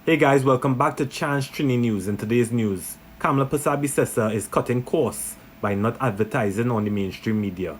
Hey guys, welcome back to Chance Trini News. In today's news, Kamla Persad-Bissessar is cutting costs by not advertising on the mainstream media.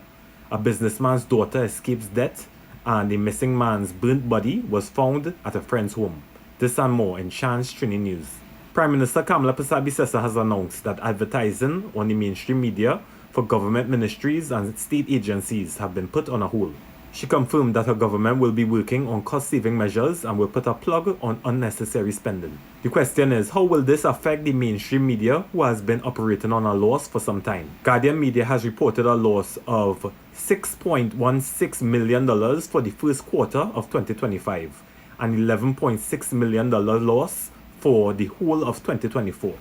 A businessman's daughter escapes death, and the missing man's burnt body was found at a friend's home. This and more in Chance Trini News. Prime Minister Kamla Persad-Bissessar has announced that advertising on the mainstream media for government ministries and state agencies have been put on a hold. She confirmed that her government will be working on cost-saving measures and will put a plug on unnecessary spending. The question is, how will this affect the mainstream media who has been operating on a loss for some time? Guardian Media has reported a loss of $6.16 million for the first quarter of 2025 and $11.6 million loss for the whole of 2024.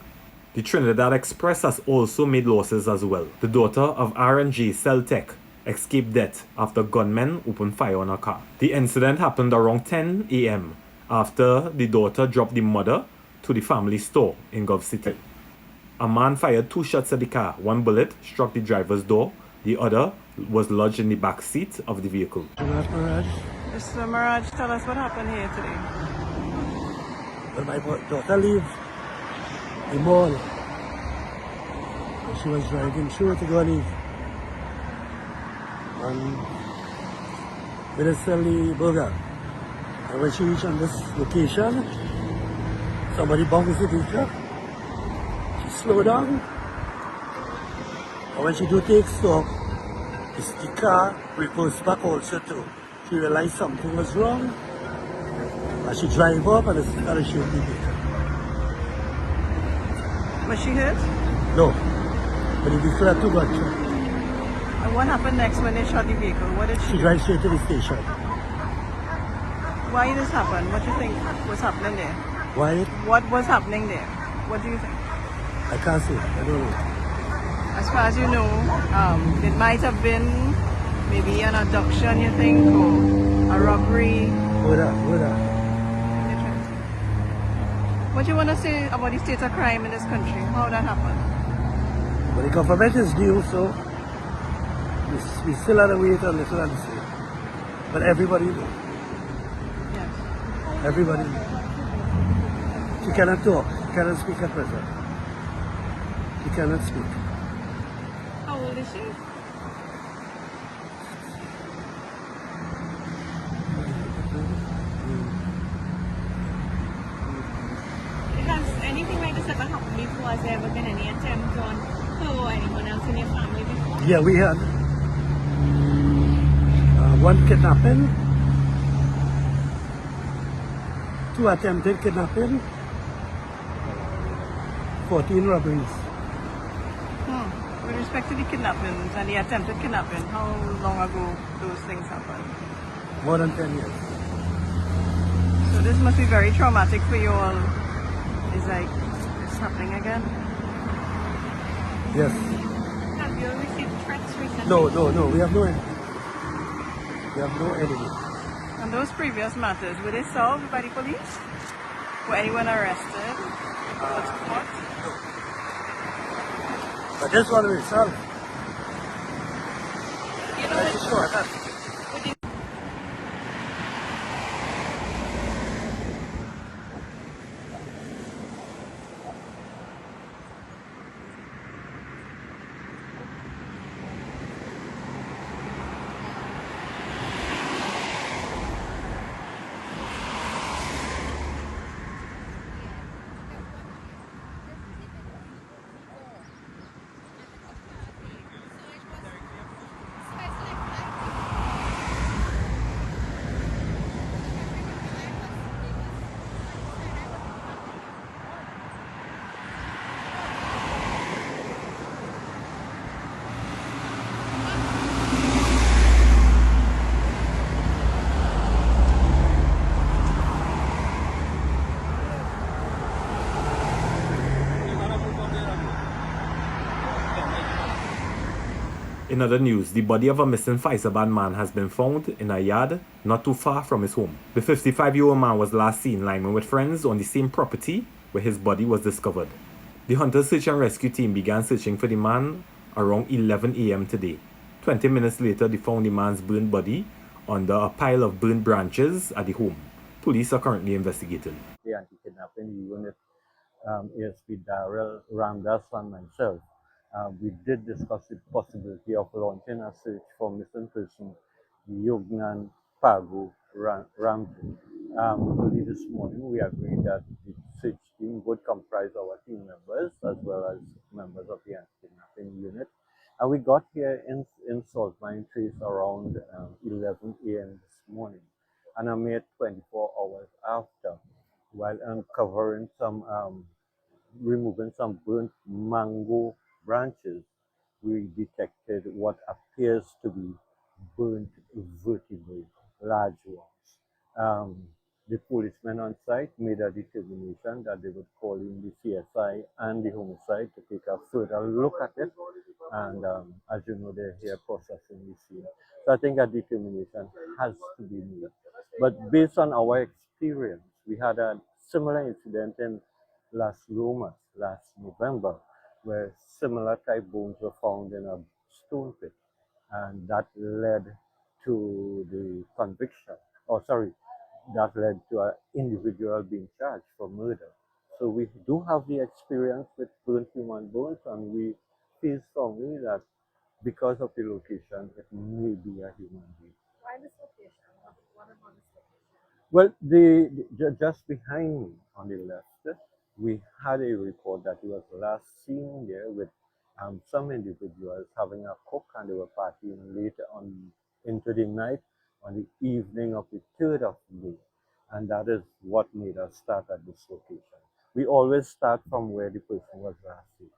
The Trinidad Express has also made losses as well. The daughter of R&J Celtech escaped death after gunmen opened fire on her car. The incident happened around 10 a.m. after the daughter dropped the mother to the family store in Gulf City. A man fired 2 shots at the car. One bullet struck the driver's door. The other was lodged in the back seat of the vehicle. Mr. Mirage, tell us what happened here today. When my daughter leave the mall, she was driving through to go leave. And we didn't sell the burger. And when she reached on this location, somebody bumped into the vehicle. She slowed down. And when she do take stop, the car reversed back also too. She realized something was wrong. And she drive up and the car shoot the vehicle. Was she hurt? No. But the vehicle had 2 gunshots. And what happened next when they shot the vehicle? What did she She do? drive straight to the station. Why this happened? What do you think was happening there? Why? What was happening there? What do you think? I can't say. I don't know. As far as you know, it might have been maybe an abduction, you think, or a robbery. Hold on. What do you want to say about the state of crime in this country? How that happened? But the government is new, so we still have to wait and listen and see. But everybody knows. Yes. Everybody knows. She cannot talk. She cannot speak at present. She cannot speak. How old is she? Has anything like this ever happened before? Has there ever been any attempt on her or anyone else in your family before? Yeah, we had one kidnapping, 2 attempted kidnapping, 14 robberies. With respect to the kidnappings and the attempted kidnapping, how long ago those things happened? More than 10 years. So this must be very traumatic for you all. It's like, it's happening again? Yes. Have you received threats recently? No. We have no enemy. We have no enemy. And those previous matters, were they solved by the police? Were anyone arrested? Was caught? But this one will solve. You know, Very sure. That. would you In other news, the body of a missing Faisabad man has been found in a yard not too far from his home. The 55-year-old man was last seen lying with friends on the same property where his body was discovered. The Hunter Search and Rescue team began searching for the man around 11 a.m. today. 20 minutes later, they found the man's burned body under a pile of burned branches at the home. Police are currently investigating. The anti-kidnapping unit, ASP Darrell Ramdas and myself, we did discuss the possibility of launching a search for missing person Yugnan Pagu Ramji. Early this morning, we agreed that the search team would comprise our team members as well as members of the anti-kidnapping unit. And we got here in Salt Mine Trace around 11 a.m. this morning. And a mere 24 hours after, while uncovering some, removing some burnt mango branches, we detected what appears to be burnt vertebrae, large ones. The policemen on site made a determination that they would call in the CSI and the homicide to take a further look at it. And as you know, they're here processing the scene. So I think a determination has to be made. But based on our experience, we had a similar incident in Las Lomas last November, where similar type bones were found in a stone pit, and that led to the conviction, that led to an individual being charged for murder. So we do have the experience with burnt human bones, and we feel strongly that because of the location, it may be a human being. Why this location? What about this location? Well, just behind me on the left, we had a report that he was last seen there with some individuals having a cook, and they were partying later on into the night on the evening of the 3rd of May. And that is what made us start at this location. We always start from where the person was last seen.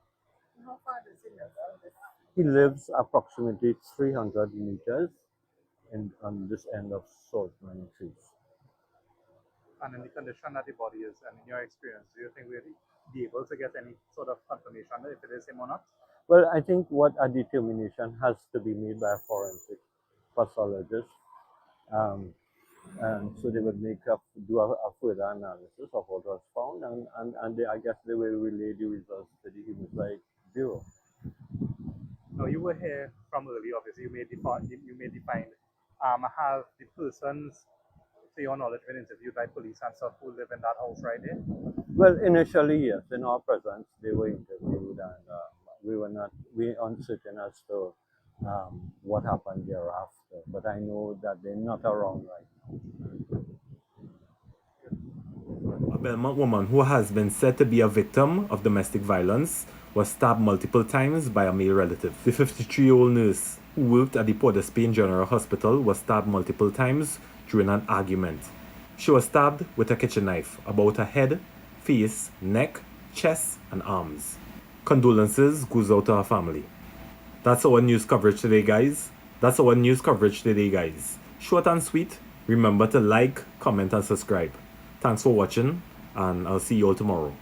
How far does he live from this? He lives approximately 300 meters on this end of Salt Mine Trace. And in the condition that the body is, and in your experience, do you think we'll be able to get any sort of confirmation if it is him or not? Well, I think what a determination has to be made by a forensic pathologist. And so they would do a further analysis of what was found, and I guess they will relay the results to the Homicide Bureau. Now, you were here from early, obviously. You made the find. Have the persons, to your knowledge, been interviewed by police and stuff who live in that house right there? Well, initially, yes. In our presence, they were interviewed, and we were uncertain as to what happened thereafter. But I know that they're not around right now. A Belmont woman who has been said to be a victim of domestic violence was stabbed multiple times by a male relative. The 53-year-old nurse who worked at the Port of Spain General Hospital was stabbed multiple times during an argument. She was stabbed with a kitchen knife about her head, face, neck, chest, and arms. Condolences goes out to her family. That's our news coverage today, guys. Short and sweet. Remember to like, comment, and subscribe. Thanks for watching, and I'll see you all tomorrow.